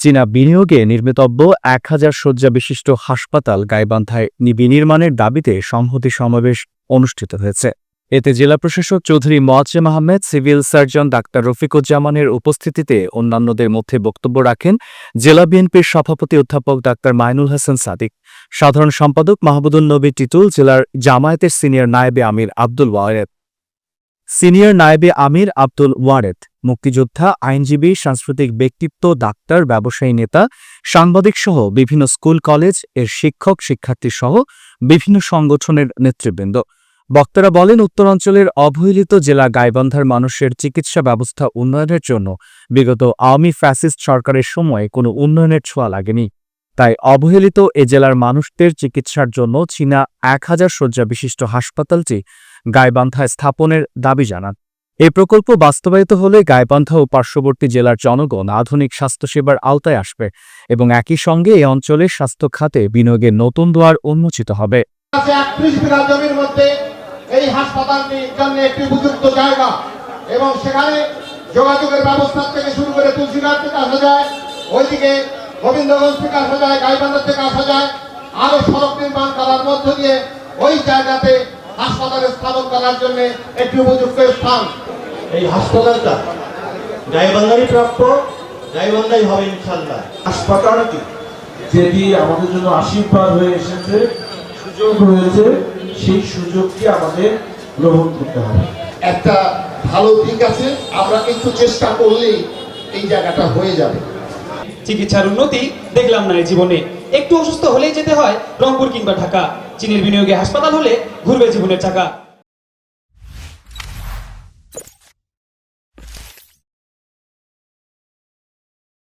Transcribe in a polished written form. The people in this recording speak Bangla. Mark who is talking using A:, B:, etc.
A: চীনা বিনিয়োগে নির্মিতব্য ১,০০০ শয্যা বিশিষ্ট হাসপাতাল গাইবান্ধায় বিনির্মাণের দাবিতে সংহতি সমাবেশ অনুষ্ঠিত হয়েছে। এতে জেলা প্রশাসক Chowdhury Moazzem Ahmed, civil surgeon doctor রফিকুজ্জামানের উপস্থিতিতে অন্যান্যদের মধ্যে বক্তব্য রাখেন জেলা বিএনপির সভাপতি অধ্যাপক ডাক্তার মাইনুল হাসান সাদিক, সাধারণ সম্পাদক মাহমুদুন নবী টিটুল, জেলার জামায়াতের সিনিয়র নায়েবে আমির আব্দুল ওয়ারেদ, মুক্তিযোদ্ধা, আইনজীবী, সাংস্কৃতিক ব্যক্তিত্ব, ডাক্তার, ব্যবসায়ী নেতা, সাংবাদিক সহ বিভিন্ন স্কুল কলেজ এর শিক্ষক শিক্ষার্থী সহ বিভিন্ন সংগঠনের নেতৃবৃন্দ। বক্তারা বলেন, উত্তরাঞ্চলের অবহেলিত জেলা গাইবান্ধার মানুষের চিকিৎসা ব্যবস্থা উন্নয়নের জন্য বিগত আওয়ামী ফ্যাসিস্ট সরকারের সময় কোনো উন্নয়নের ছোঁয়া লাগেনি। তাই অবহেলিত এ জেলার মানুষদের চিকিৎসার জন্য চীনা ১,০০০ শয্যা বিশিষ্ট হাসপাতালটি গাইবান্ধায় স্থাপনের দাবি জানান। এই প্রকল্প বাস্তবায়িত হলে গাইবান্ধা ও পার্শ্ববর্তী জেলার জনগণ আধুনিক স্বাস্থ্যসেবার আওতায় আসবে এবং একই সঙ্গে এই অঞ্চলের স্বাস্থ্য খাতে বিনিয়োগের নতুন দুয়ার উন্মোচিত হবে।
B: ৩১ বিঘা জমির মধ্যে এই হাসপাতালটির জন্য একটি উপযুক্ত জায়গা এবং সেখানে যোগাযোগের ব্যবস্থা থেকে শুরু করে তুলসীঘাট থেকে আসা যায়, ওইদিকে গোবিন্দগঞ্জ থেকে আসা যায়, গাইবান্ধা থেকে আসা যায়, আরো সড়ক নির্মাণ করার মধ্য দিয়ে ওই জায়গাতে হাসপাতালে স্থাপন করার জন্য একটি উপযুক্ত স্থান।
C: এই হাসপাতালটা গাইবান্ধারই প্রাপ্য, গাইবান্ধাই হবে ইনশাআল্লাহ।
D: হাসপাতালটি যেটি আমাদের জন্য আশীর্বাদ হয়ে এসেছে, সুযোগ রয়েছে, সেই সুযোগকে আমাদের গ্রহণ করতে হবে।
B: একটা ভালো দিক আছে, আমরা কিন্তু চেষ্টা করলেই এই জায়গাটা হয়ে যাবে।
E: চিকিৎসার উন্নতি দেখলাম না এই জীবনে, একটু অসুস্থ হলেই যেতে হয় রংপুর কিংবা ঢাকা। চীনের বিনিয়োগে হাসপাতাল হলে ঘুরবে জীবনের চাকা।